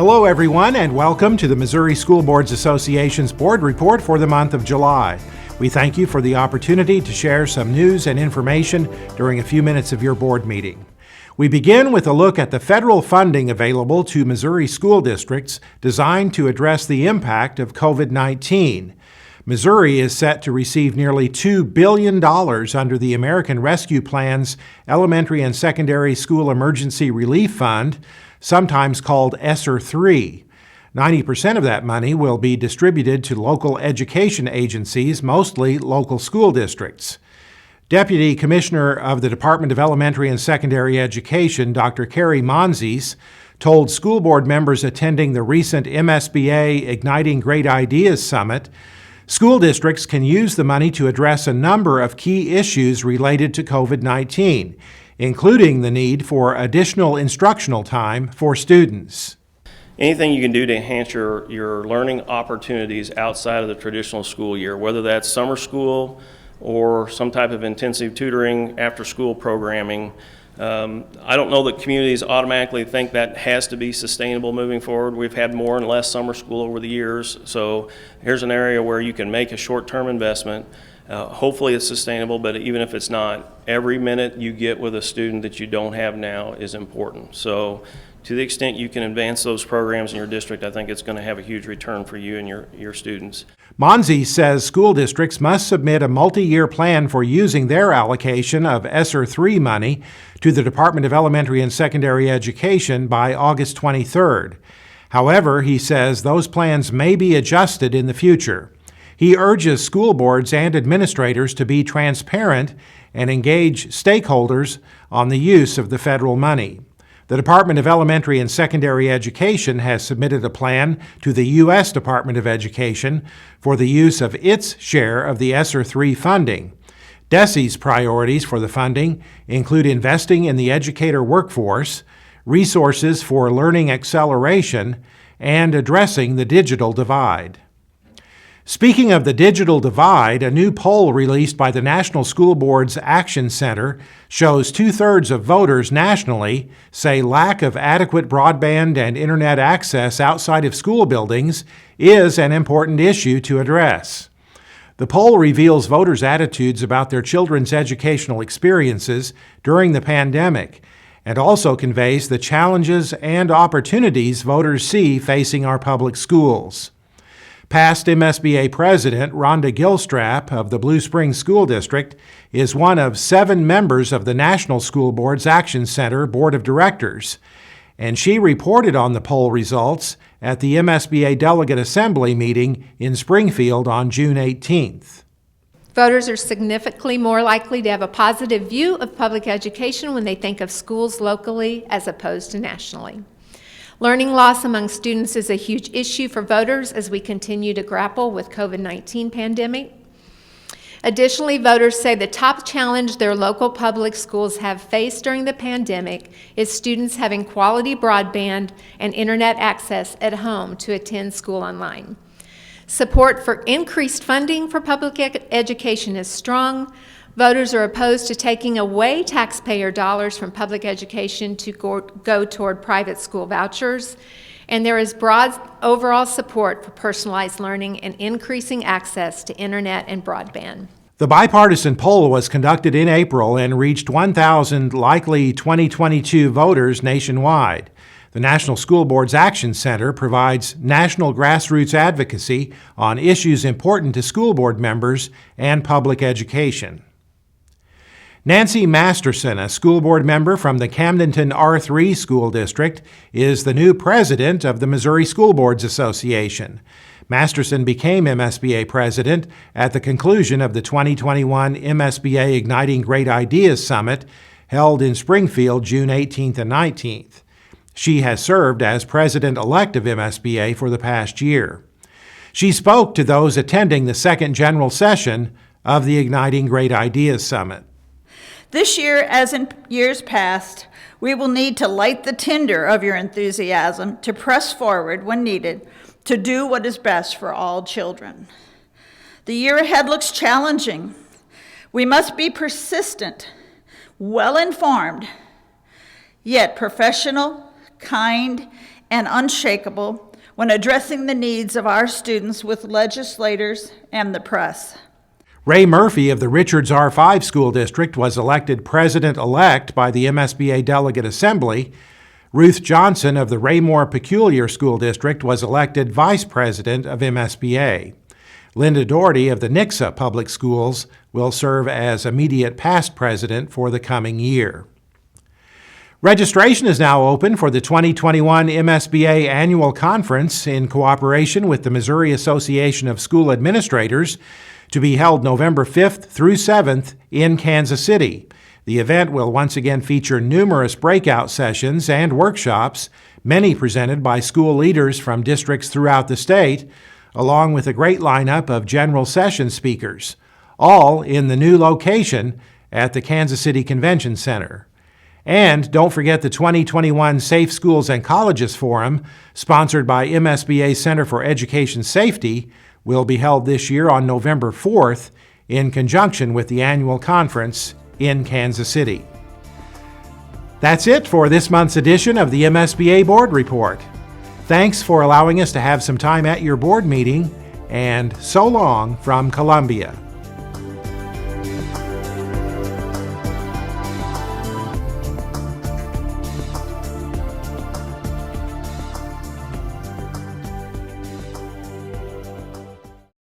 Hello everyone, and welcome to the Missouri School Boards Association's Board Report for the month of July. We thank you for the opportunity to share some news and information during a few minutes of your board meeting. We begin with a look at the federal funding available to Missouri school districts designed to address the impact of COVID-19. Missouri is set to receive nearly $2 billion under the American Rescue Plan's Elementary and Secondary School Emergency Relief Fund, sometimes called SR3. 90% of that money will be distributed to local education agencies, mostly local school districts. Deputy Commissioner of the Department of Elementary and Secondary Education, Dr. Carrie Monzis, told school board members attending the recent MSBA Igniting Great Ideas Summit, school districts can use the money to address a number of key issues related to COVID-19, including the need for additional instructional time for students. Anything you can do to enhance your learning opportunities outside of the traditional school year, whether that's summer school or some type of intensive tutoring, after-school programming. I don't know that communities automatically think that has to be sustainable moving forward. We've had more and less summer school over the years, so here's an area where you can make a short-term investment. Hopefully it's sustainable, but even if it's not, every minute you get with a student that you don't have now is important. So to the extent you can advance those programs in your district, I think it's going to have a huge return for you and your students. Monzi says school districts must submit a multi-year plan for using their allocation of SR3 money to the Department of Elementary and Secondary Education by August 23rd. However, he says those plans may be adjusted in the future. He urges school boards and administrators to be transparent and engage stakeholders on the use of the federal money. The Department of Elementary and Secondary Education has submitted a plan to the U.S. Department of Education for the use of its share of the SR3 funding. DESE's priorities for the funding include investing in the educator workforce, resources for learning acceleration, and addressing the digital divide. Speaking of the digital divide, a new poll released by the National School Boards Action Center shows 2/3 of voters nationally say lack of adequate broadband and internet access outside of school buildings is an important issue to address. The poll reveals voters' attitudes about their children's educational experiences during the pandemic and also conveys the challenges and opportunities voters see facing our public schools. Past MSBA President Rhonda Gilstrap of the Blue Springs School District is one of 7 members of the National School Boards Action Center Board of Directors, and she reported on the poll results at the MSBA Delegate Assembly meeting in Springfield on June 18th. Voters are significantly more likely to have a positive view of public education when they think of schools locally as opposed to nationally. Learning loss among students is a huge issue for voters as we continue to grapple with COVID-19 pandemic. Additionally, voters say the top challenge their local public schools have faced during the pandemic is students having quality broadband and internet access at home to attend school online. Support for increased funding for public education is strong. Voters are opposed to taking away taxpayer dollars from public education to go toward private school vouchers, and there is broad overall support for personalized learning and increasing access to internet and broadband. The bipartisan poll was conducted in April and reached 1,000 likely 2022 voters nationwide. The National School Boards Action Center provides national grassroots advocacy on issues important to school board members and public education. Nancy Masterson, a school board member from the Camdenton R3 School District, is the new president of the Missouri School Boards Association. Masterson became MSBA president at the conclusion of the 2021 MSBA Igniting Great Ideas Summit held in Springfield June 18th and 19th. She has served as president-elect of MSBA for the past year. She spoke to those attending the second general session of the Igniting Great Ideas Summit. This year, as in years past, we will need to light the tinder of your enthusiasm to press forward when needed to do what is best for all children. The year ahead looks challenging. We must be persistent, well-informed, yet professional, kind, and unshakable when addressing the needs of our students with legislators and the press. Ray Murphy of the Richards R5 School District was elected president-elect by the MSBA Delegate Assembly. Ruth Johnson of the Raymore Peculiar School District was elected vice president of MSBA. Linda Doherty of the Nixa Public Schools will serve as immediate past president for the coming year. Registration is now open for the 2021 MSBA Annual Conference in cooperation with the Missouri Association of School Administrators, to be held November 5th through 7th in Kansas City. The event will once again feature numerous breakout sessions and workshops, many presented by school leaders from districts throughout the state, along with a great lineup of general session speakers, all in the new location at the Kansas City Convention Center. And don't forget the 2021 Safe Schools and Colleges Forum, sponsored by MSBA Center for Education Safety, will be held this year on November 4th in conjunction with the annual conference in Kansas City. That's it for this month's edition of the MSBA Board Report. Thanks for allowing us to have some time at your board meeting, and so long from Columbia.